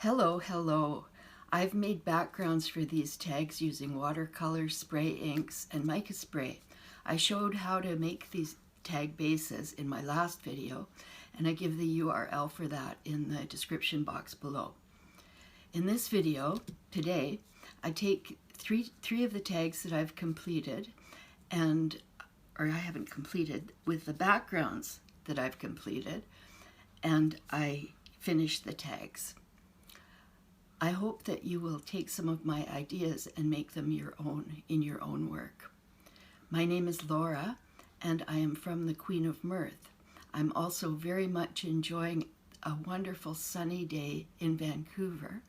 Hello. I've made backgrounds for these tags using watercolors, spray inks, and mica spray. I showed how to make these tag bases in my last video, and I give the URL for that in the description box below. In this video, today, I take three of the tags that I've completed, or I haven't completed, with the backgrounds that I've completed, and I finish the tags. I hope that you will take some of my ideas and make them your own in your own work. My name is Laura, and I am from the Queen of Mirth. I'm also very much enjoying a wonderful sunny day in Vancouver.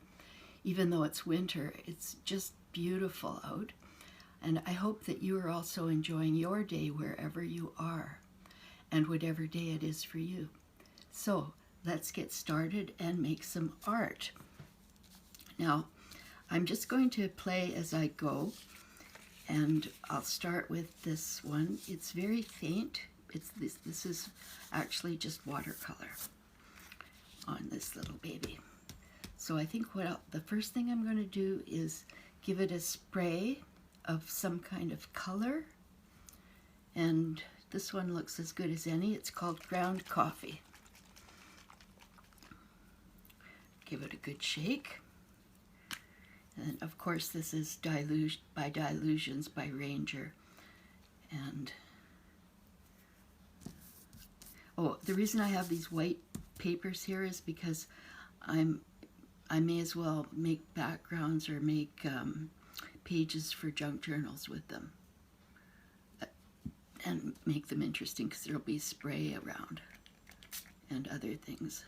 Even though it's winter, it's just beautiful out. And I hope that you are also enjoying your day wherever you are, and whatever day it is for you. So let's get started and make some art. Now, I'm just going to play as I go, and I'll start with this one. It's very faint. This is actually just watercolor on this little baby. So I think the first thing I'm going to do is give it a spray of some kind of color, and this one looks as good as any. It's called ground coffee. Give it a good shake. And of course this is by Dilutions by Ranger. And the reason I have these white papers here is because I may as well make backgrounds or make pages for junk journals with them, and make them interesting because there'll be spray around and other things.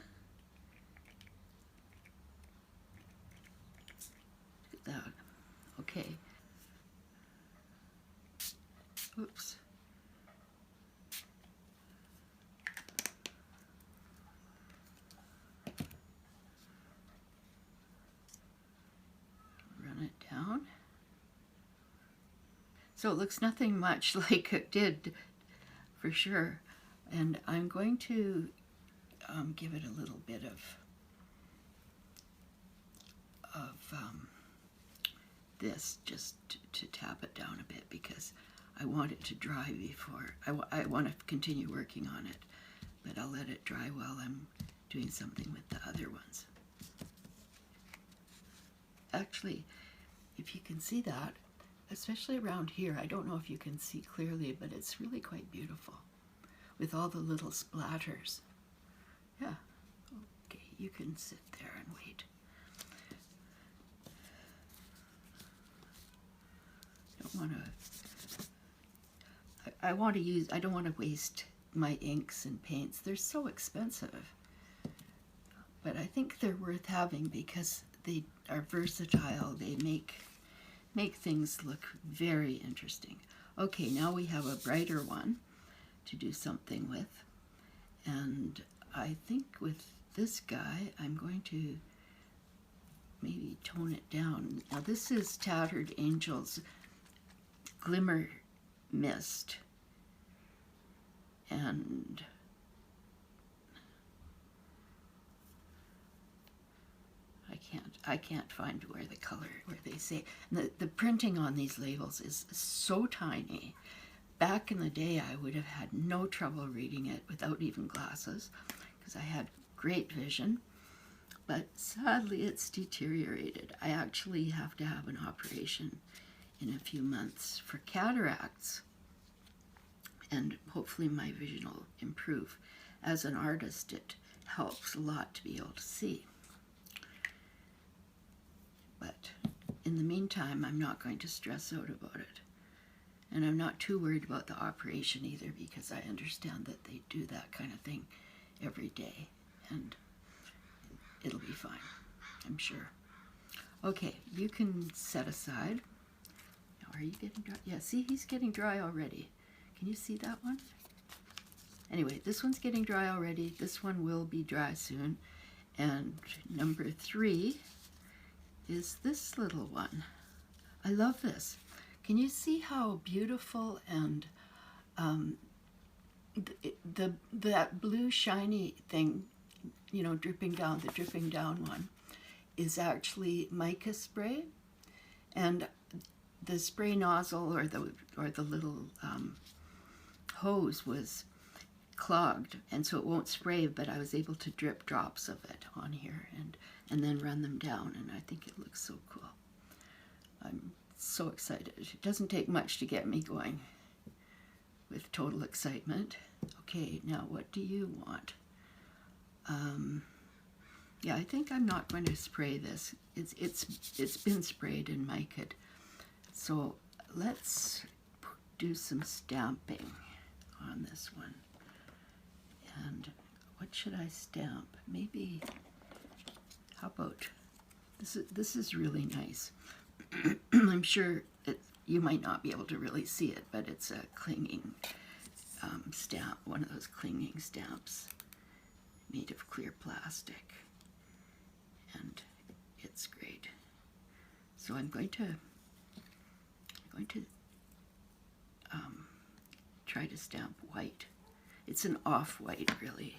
That. Okay. Oops. Run it down. So it looks nothing much like it did, for sure. And I'm going to give it a little bit of this, just to tap it down a bit, because I want it to dry before I want to continue working on it, but I'll let it dry while I'm doing something with the other ones. Actually, if you can see that, especially around here, I don't know if you can see clearly, but it's really quite beautiful with all the little splatters. Yeah, okay, you can sit there and wait. I don't want to waste my inks and paints. They're so expensive, but I think they're worth having because they are versatile. They make things look very interesting. Okay, now we have a brighter one to do something with, and I think with this guy I'm going to maybe tone it down. Now this is Tattered Angel's Glimmer Mist, and I can't find where they say. And the printing on these labels is so tiny. Back in the day I would have had no trouble reading it without even glasses, because I had great vision, but sadly it's deteriorated. I actually have to have an operation in a few months for cataracts, and hopefully my vision will improve. As an artist, it helps a lot to be able to see. But in the meantime, I'm not going to stress out about it. And I'm not too worried about the operation either, because I understand that they do that kind of thing every day, and it'll be fine, I'm sure. Okay, you can set aside. Are you getting dry? Yeah, see, he's getting dry already. Can you see that one? Anyway, this one's getting dry already. This one will be dry soon. And number 3 is this little one. I love this. Can you see how beautiful and that blue shiny thing, you know, dripping down, the dripping down one, is actually mica spray, and the spray nozzle or the little hose was clogged, and so it won't spray, but I was able to drip drops of it on here and then run them down, and I think it looks so cool. I'm so excited. It doesn't take much to get me going with total excitement. Okay, now what do you want? Yeah, I think I'm not going to spray this. It's been sprayed and mica'd. So let's do some stamping on this one. And what should I stamp? Maybe, how about, this is really nice. I'm sure you might not be able to really see it, but it's a clinging stamp, one of those clinging stamps made of clear plastic. And it's great. So I'm going to try to stamp white. It's an off-white, really.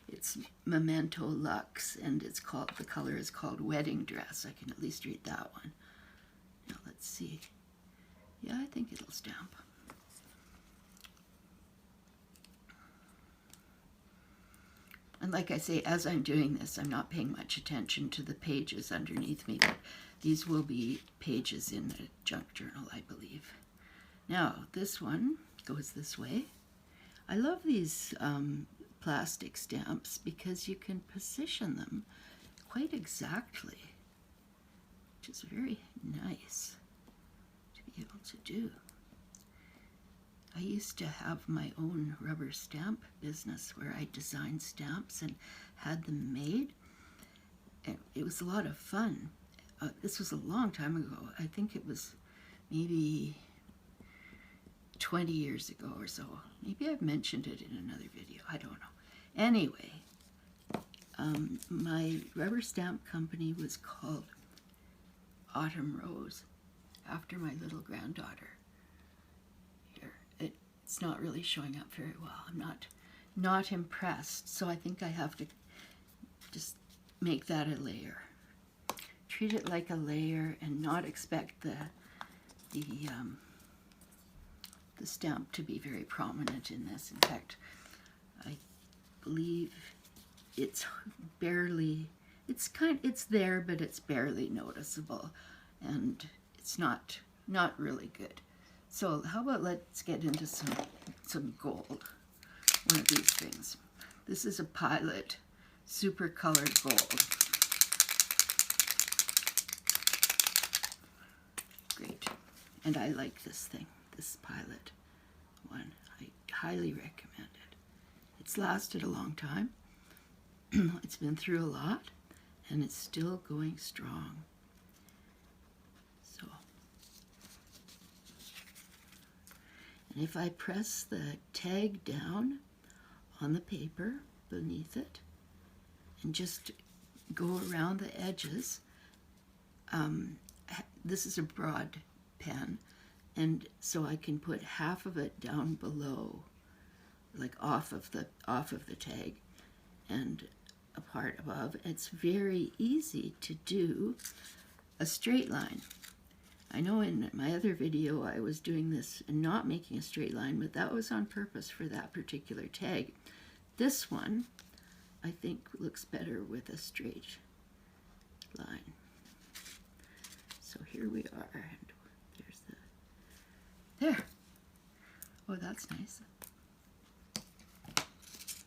It's Memento Luxe, and the color is called Wedding Dress. I can at least read that one. Now let's see. Yeah, I think it'll stamp. And like I say, as I'm doing this, I'm not paying much attention to the pages underneath me, but these will be pages in a junk journal, I believe. Now, this one goes this way. I love these plastic stamps because you can position them quite exactly, which is very nice to be able to do. I used to have my own rubber stamp business where I designed stamps and had them made. And it was a lot of fun. This was a long time ago. I think it was maybe 20 years ago or so. Maybe I've mentioned it in another video. I don't know. Anyway, my rubber stamp company was called Autumn Rose, after my little granddaughter. It's not really showing up very well. I'm not impressed, so I think I have to just make that a layer. Treat it like a layer and not expect the stamp to be very prominent in this. In fact, I believe it's barely, it's there, but it's barely noticeable, and it's not really good. So how about let's get into some gold, one of these things. This is a Pilot Super Colored Gold. Great. And I like this thing, this Pilot one. I highly recommend it. It's lasted a long time. It's been through a lot, and it's still going strong. So, and if I press the tag down on the paper beneath it and just go around the edges, this is a broad pen, and so I can put half of it down below, like off of the tag, and a part above. It's very easy to do a straight line. I know in my other video I was doing this and not making a straight line, but that was on purpose for that particular tag. This one, I think, looks better with a straight line. So here we are, and there's there. Oh, that's nice.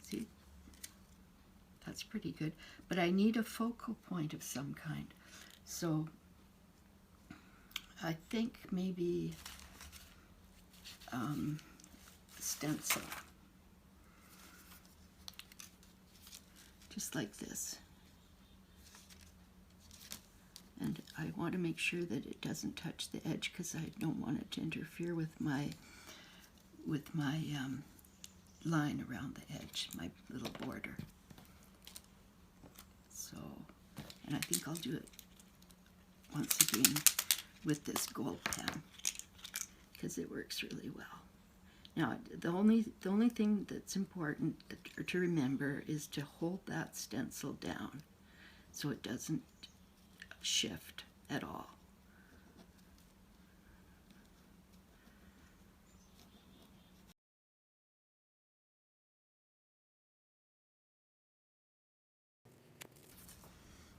See? That's pretty good. But I need a focal point of some kind. So I think maybe stencil. Just like this. And I want to make sure that it doesn't touch the edge because I don't want it to interfere with my line around the edge, my little border. So, and I think I'll do it once again with this gold pen because it works really well. Now, the only thing that's important to remember is to hold that stencil down so it doesn't shift at all.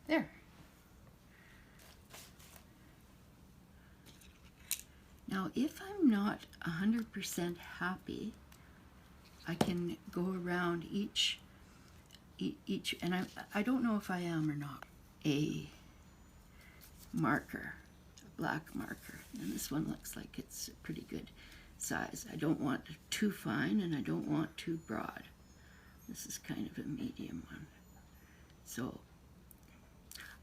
There. Now, if I'm not 100% happy, I can go around each, and I don't know if I am or not, a marker, a black marker. And this one looks like it's a pretty good size. I don't want too fine and I don't want too broad. This is kind of a medium one. So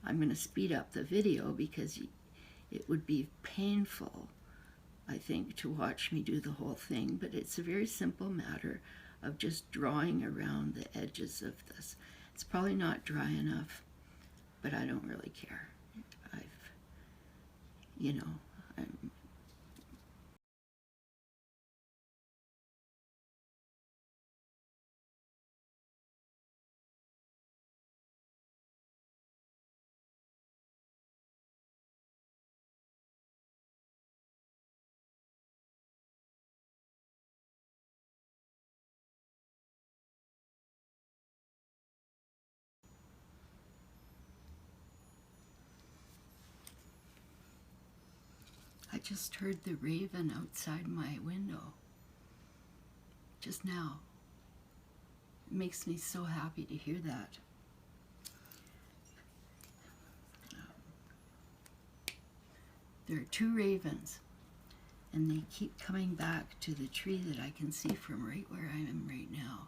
I'm going to speed up the video because it would be painful, I think, to watch me do the whole thing, but it's a very simple matter of just drawing around the edges of this. It's probably not dry enough, but I don't really care. I just heard the raven outside my window just now. It makes me so happy to hear that. There are two ravens, and they keep coming back to the tree that I can see from right where I am right now.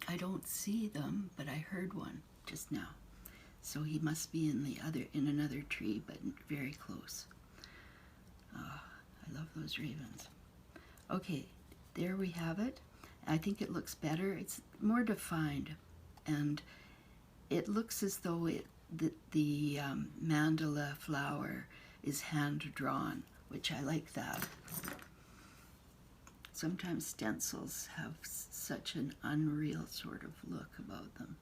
I don't see them, but I heard one just now. So he must be in another tree, but very close. I love those ravens. Okay, there we have it. I think it looks better. It's more defined, and it looks as though the mandala flower is hand-drawn, which I like that. Sometimes stencils have such an unreal sort of look about them.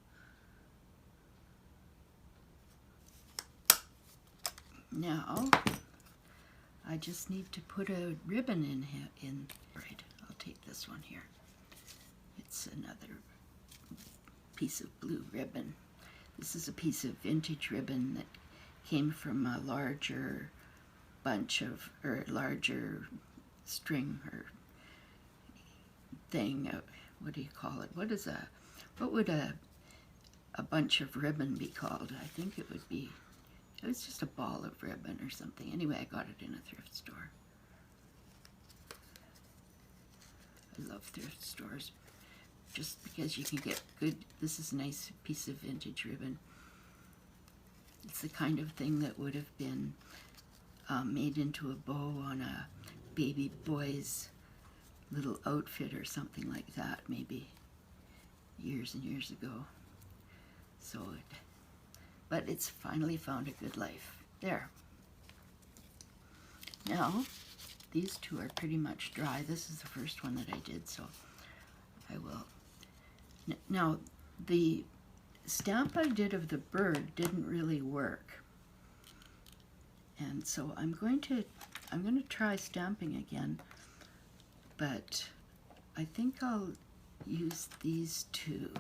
Now, I just need to put a ribbon in. Right, I'll take this one here. It's another piece of blue ribbon. This is a piece of vintage ribbon that came from a larger bunch of, or larger string or thing. What do you call it? What would a bunch of ribbon be called? I think it was just a ball of ribbon or something. Anyway, I got it in a thrift store. I love thrift stores just because you can get good. This is a nice piece of vintage ribbon. It's the kind of thing that would have been made into a bow on a baby boy's little outfit or something like that, maybe years and years ago. But it's finally found a good life. There. Now, these two are pretty much dry. This is the first one that I did, so I will. Now, the stamp I did of the bird didn't really work. And so I'm going to try stamping again, but I think I'll use these two.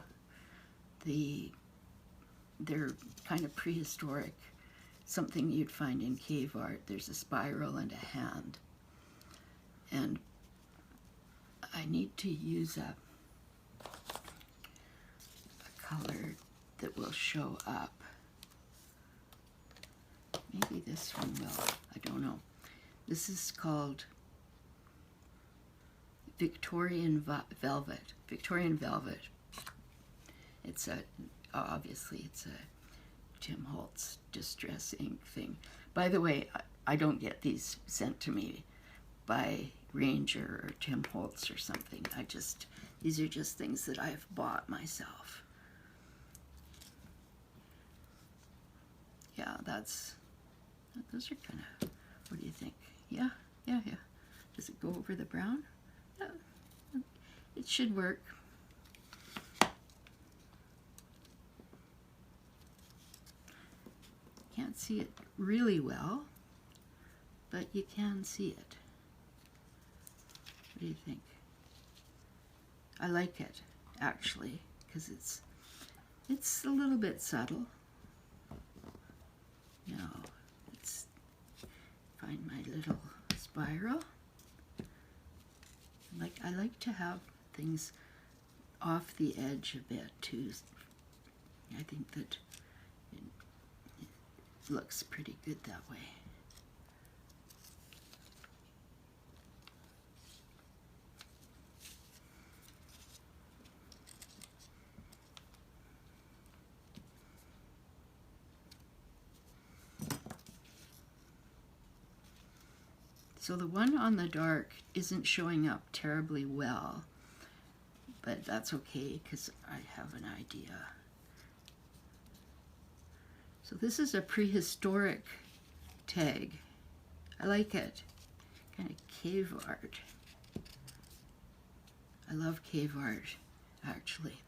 They're kind of prehistoric, something you'd find in cave art. There's a spiral and a hand. And I need to use a color that will show up. Maybe this one will, I don't know. This is called Victorian Velvet. Victorian Velvet. Obviously it's a Tim Holtz Distress ink thing. By the way, I don't get these sent to me by Ranger or Tim Holtz or something. These are just things that I've bought myself. Yeah, those are kind of, what do you think? Yeah. Does it go over the brown? Yeah, it should work. can't see it really well, but you can see it. What do you think? I like it, actually, because it's a little bit subtle. Now, let's find my little spiral. I like to have things off the edge a bit too. I think that it looks pretty good that way. So the one on the dark isn't showing up terribly well, but that's okay because I have an idea. So this is a prehistoric tag. I like it. Kind of cave art. I love cave art, actually.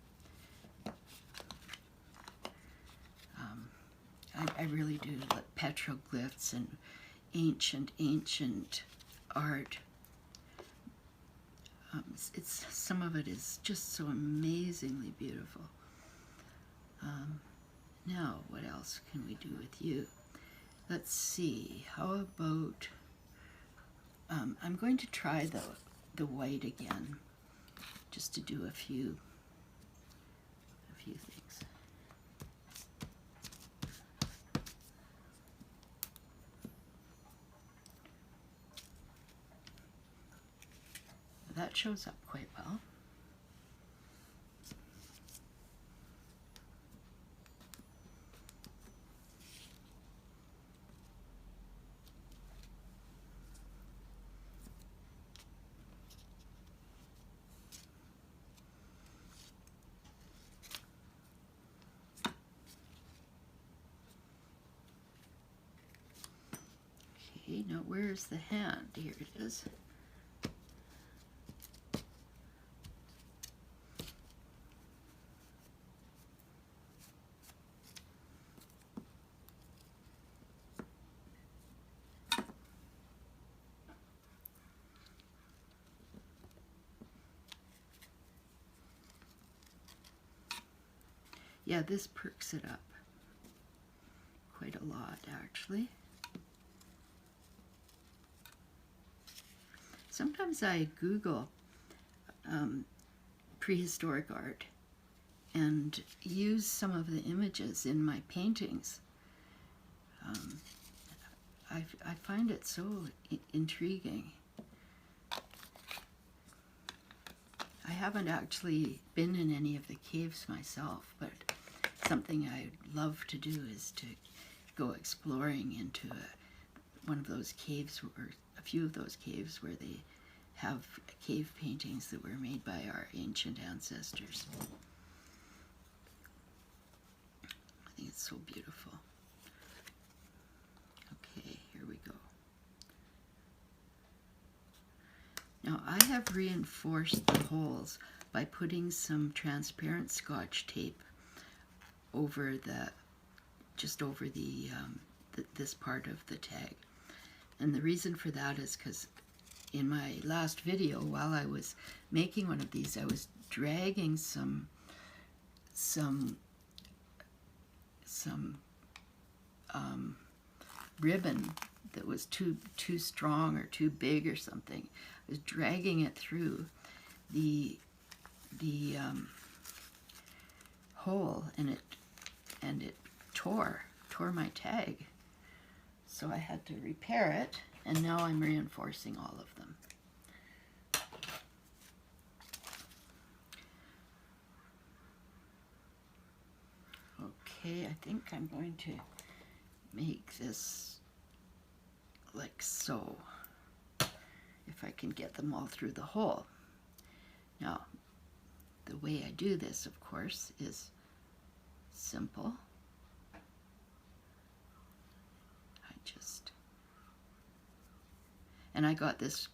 I really do like petroglyphs and ancient art. Some of it is just so amazingly beautiful. Now, what else can we do with you? Let's see. How about I'm going to try the white again, just to do a few things. That shows up quite well. Okay, now where's the hand? Here it is. Yeah, this perks it up quite a lot, actually. Sometimes I Google prehistoric art and use some of the images in my paintings. I find it so intriguing. I haven't actually been in any of the caves myself, but something I'd love to do is to go exploring into one of those caves, or a few of those caves where they have cave paintings that were made by our ancient ancestors. I think it's so beautiful. Okay, here we go. Now I have reinforced the holes by putting some transparent Scotch tape over just over this part of the tag. And the reason for that is because in my last video, while I was making one of these, I was dragging some ribbon that was too strong or too big or something. I was dragging it through the hole, and it tore my tag. So I had to repair it, and now I'm reinforcing all of them. Okay, I think I'm going to make this like so, if I can get them all through the hole. Now, the way I do this, of course, is simple. And I got this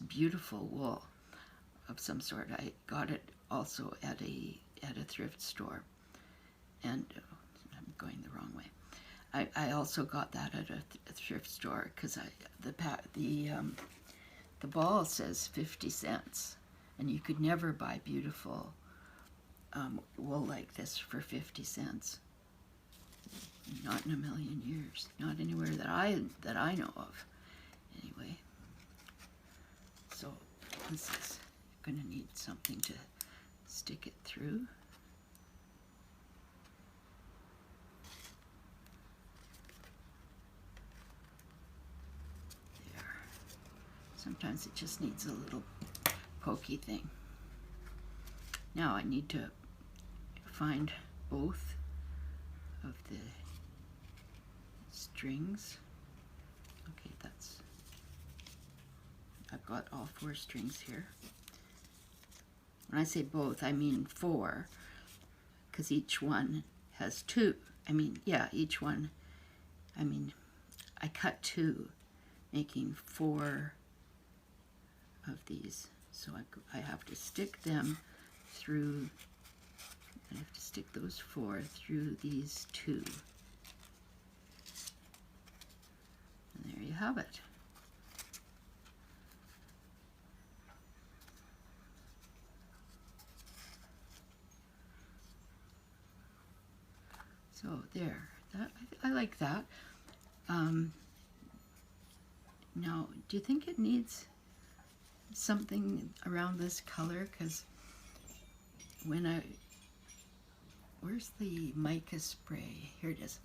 beautiful wool of some sort. I got it also at a thrift store, and I'm going the wrong way. I also got that at a thrift store because the ball says 50 cents, and you could never buy beautiful wool like this for 50 cents. Not in a million years. Not anywhere that I know of. Anyway, so this is going to need something to stick it through. There. Sometimes it just needs a little pokey thing. Now I need to find both of the strings. Okay, I've got all 4 strings here. When I say both, I mean 4, because each one has 2. Each one, I cut 2, making 4 of these. So I have to stick them through, I have to stick those 4 through these 2. And there you have it. So there, I like that. Now, do you think it needs something around this color? Because where's the mica spray? Here it is.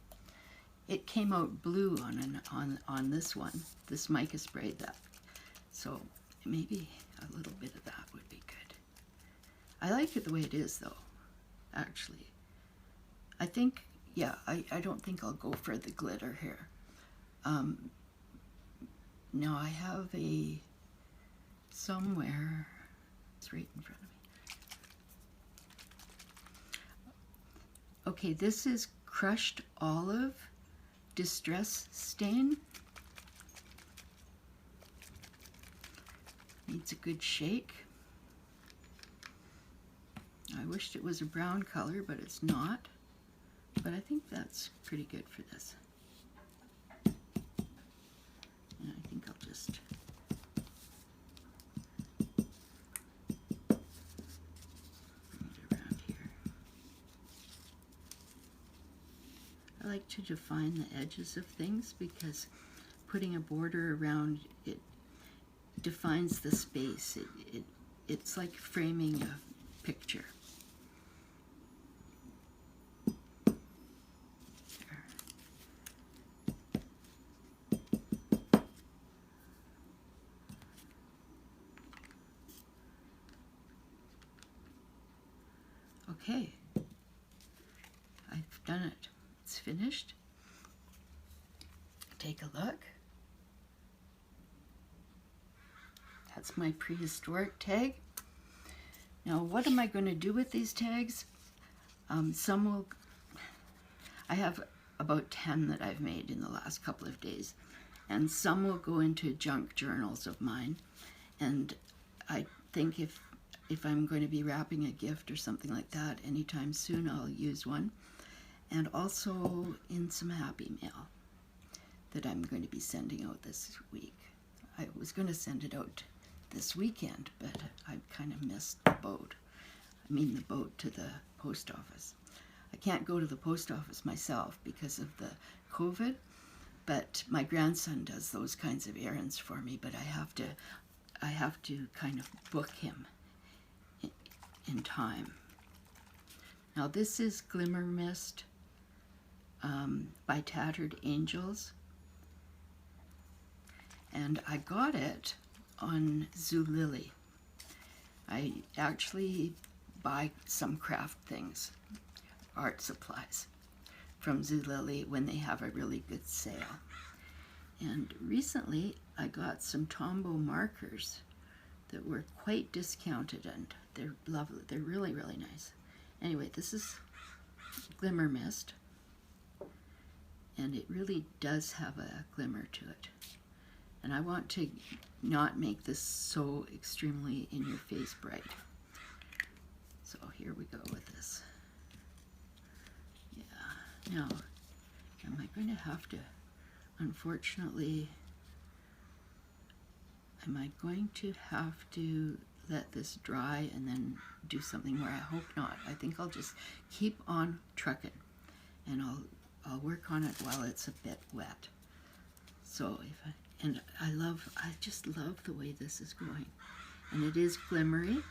It came out blue on this one, this mica spray. So maybe a little bit of that would be good. I like it the way it is, though. Actually, I think. Yeah, I don't think I'll go for the glitter here. Now I have somewhere, it's right in front of me. Okay, this is crushed olive distress stain. Needs a good shake. I wished it was a brown color, but it's not. But I think that's pretty good for this. And I think I'll just bring it around here. I like to define the edges of things because putting a border around it defines the space. It's like framing a picture. Okay, I've done it. It's finished. Take a look. That's my prehistoric tag. Now, what am I going to do with these tags? I have about 10 that I've made in the last couple of days, and some will go into junk journals of mine. And I think if I'm going to be wrapping a gift or something like that anytime soon, I'll use one. And also in some Happy Mail that I'm going to be sending out this week. I was going to send it out this weekend, but I kind of missed the boat. I mean the boat to the post office. I can't go to the post office myself because of the COVID, but my grandson does those kinds of errands for me, but I have to kind of book him in time. Now this is Glimmer Mist by Tattered Angels, and I got it on Zulily. I actually buy some craft things, art supplies, from Zulily when they have a really good sale. And recently I got some Tombow markers that were quite discounted, and they're lovely. They're really, really nice. Anyway, this is Glimmer Mist, and it really does have a glimmer to it. And I want to not make this so extremely in-your-face bright. So here we go with this. Yeah. Now Am I going to have to, unfortunately, am I going to have to let this dry and then do something more? I hope not. I think I'll just keep on trucking, and I'll work on it while it's a bit wet. So I just love the way this is going, and it is glimmery,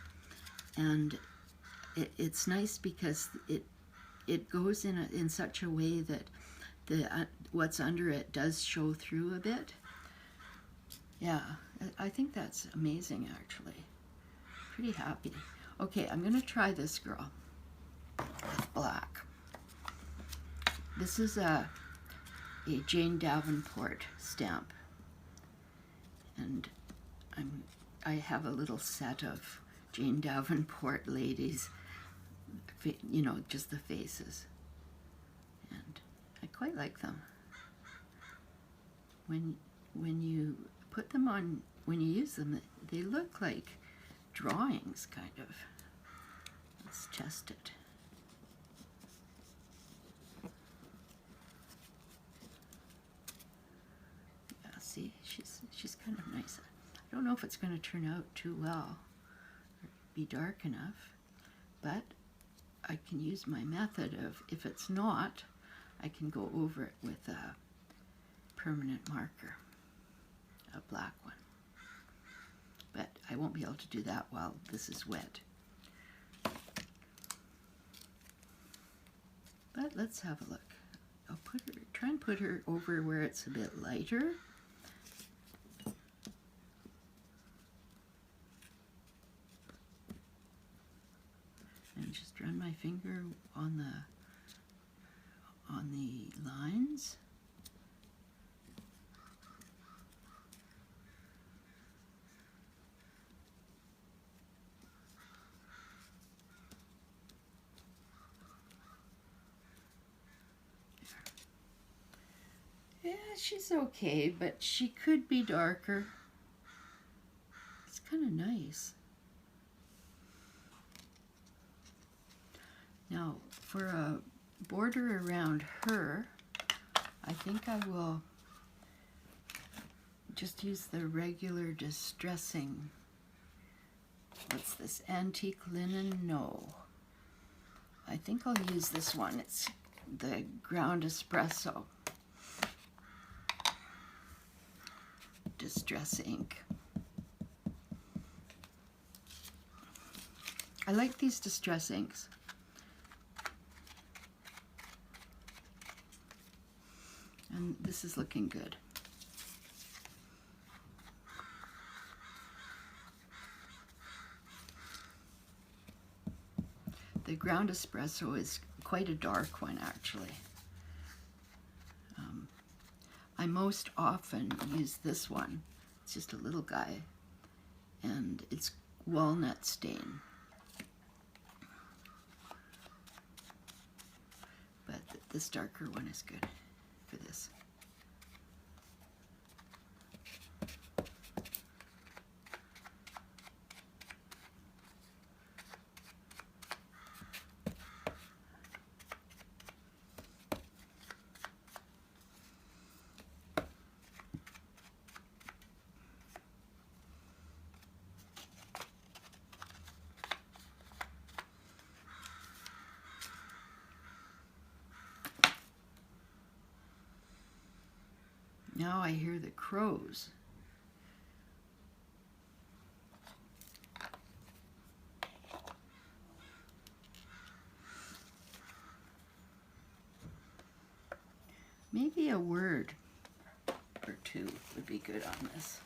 and it's nice because it goes in such a way that what's under it does show through a bit. Yeah, I think that's amazing, actually. Pretty happy. Okay, I'm going to try this girl with black. This is a Jane Davenport stamp, and I have a little set of Jane Davenport ladies, you know, just the faces, and I quite like them. When you put them on, when you use them, they look like drawings, kind of. Let's test it. Yeah, see, she's kind of nice. I don't know if it's going to turn out too well or be dark enough, but I can use my method of, if it's not, I can go over it with a permanent marker, a black one. But I won't be able to do that while this is wet. But let's have a look. I'll try and put her over where it's a bit lighter. And just run my finger on the lines. Yeah, she's okay, but she could be darker. It's kind of nice. Now, for a border around her, I think I will just use the regular distressing. What's this? Antique linen? No. I think I'll use this one. It's the ground espresso distress ink. I like these distress inks. And this is looking good. The ground espresso is quite a dark one, actually. I most often use this one. It's just a little guy, and it's walnut stain. But this darker one is good for this. Now I hear the crows. Maybe a word or two would be good on this.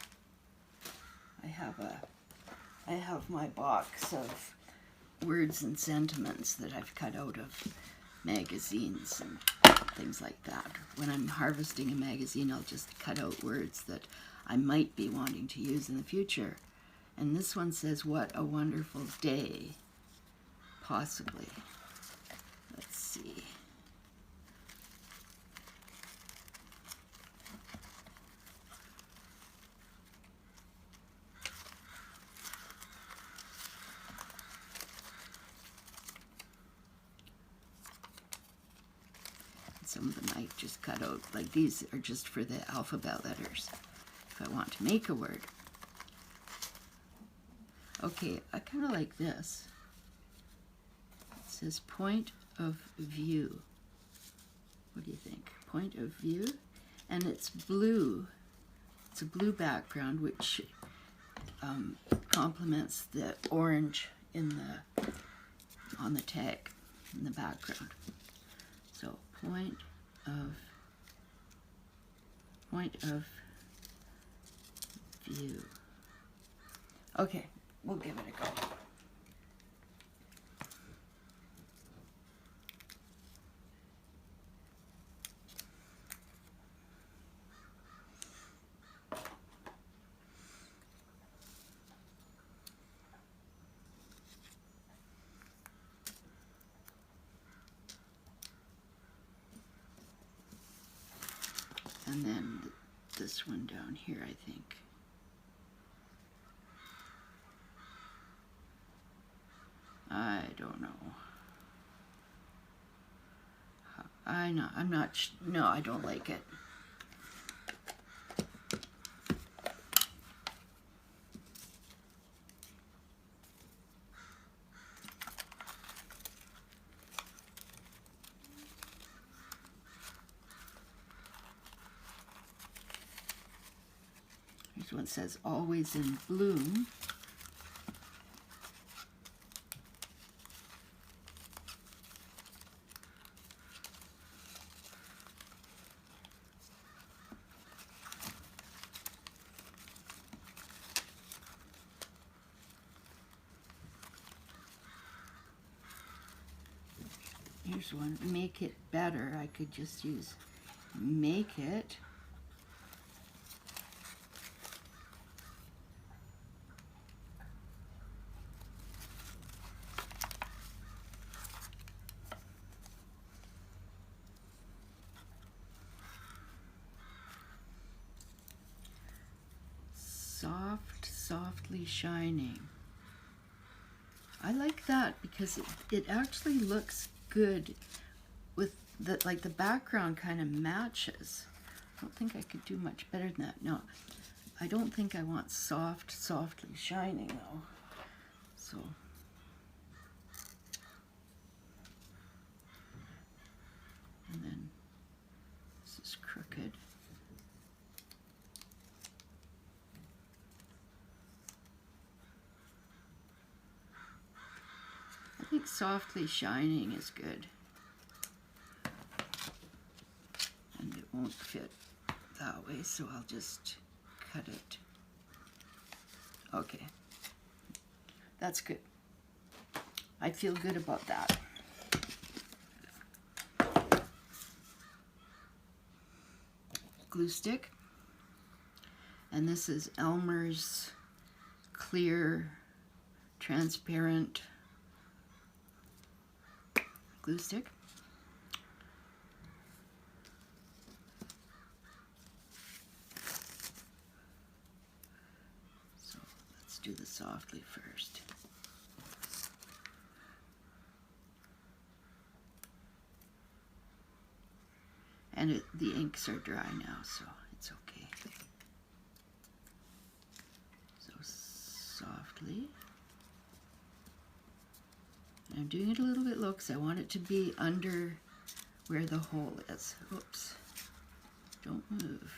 I have my box of words and sentiments that I've cut out of magazines and things like that. When I'm harvesting a magazine, I'll just cut out words that I might be wanting to use in the future. And this one says, "What a wonderful day." Possibly. Let's see. It's some of them I just cut out. Like these are just for the alphabet letters if I want to make a word. Okay, I kind of like this. It says point of view. What do you think? Point of view? And it's blue. It's a blue background, which complements the orange in on the tag in the background. So point of view. Okay, we'll give it a go. And then this one down here, I think. I don't know. I'm not, no, I don't like it. This one says always in bloom. Here's one, make it better. I could just use make it. Softly shining. I like that because it actually looks good with the, like the background kind of matches. I don't think I could do much better than that. No, I don't think I want softly shining though. So. And then this is crooked. I think softly shining is good. And it won't fit that way, so I'll just cut it. Okay. That's good. I feel good about that. Glue stick. And this is Elmer's clear, transparent glue stick. So let's do the softly first. And the inks are dry now, so it's okay. So softly. I'm doing it a little bit low because I want it to be under where the hole is. Oops. Don't move.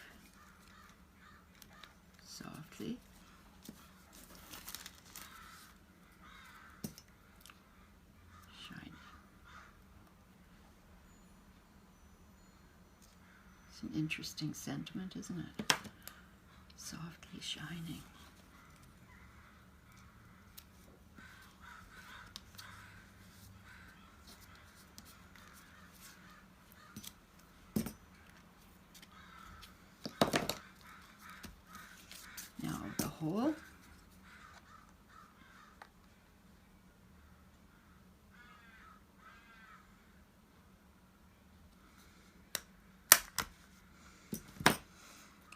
Softly. Shining. It's an interesting sentiment, isn't it? Softly shining. Hole.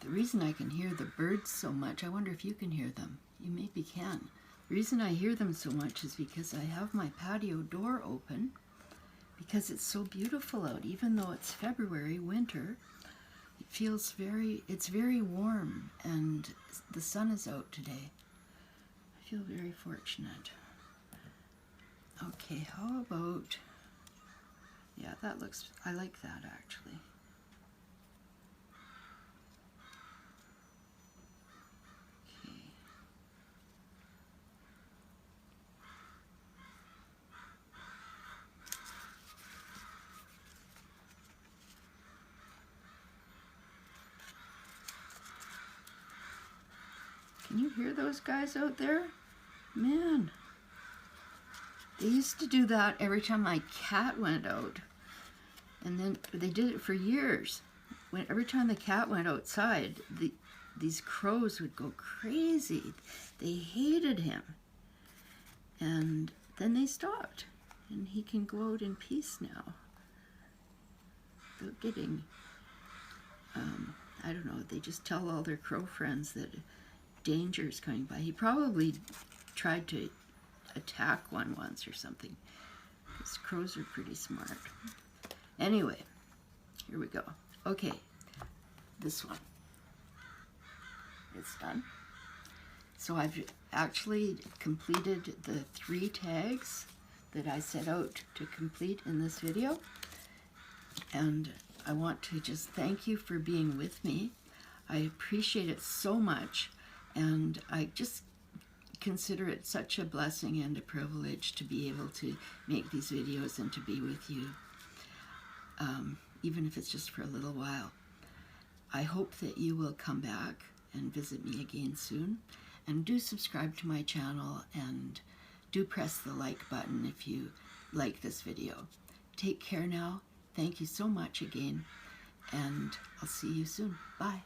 The reason I can hear the birds so much, I wonder if you can hear them. You maybe can. The reason I hear them so much is because I have my patio door open, because it's so beautiful out. Even though it's February, winter, it feels it's very warm, and the sun is out today. I feel very fortunate. Okay, how about, yeah, that looks, I like that actually. Okay. Can you hear those guys out there? Man, they used to do that every time my cat went out. And then they did it for years. Every time the cat went outside, these crows would go crazy. They hated him. And then they stopped. And he can go out in peace now. They're getting, I don't know, they just tell all their crow friends that danger is coming by. He probably tried to attack one once or something. Because crows are pretty smart. Anyway, here we go. Okay, this one. It's done. So I've actually completed the 3 tags that I set out to complete in this video. And I want to just thank you for being with me. I appreciate it so much. And I just consider it such a blessing and a privilege to be able to make these videos and to be with you. Even if it's just for a little while. I hope that you will come back and visit me again soon. And do subscribe to my channel and do press the like button if you like this video. Take care now. Thank you so much again. And I'll see you soon. Bye.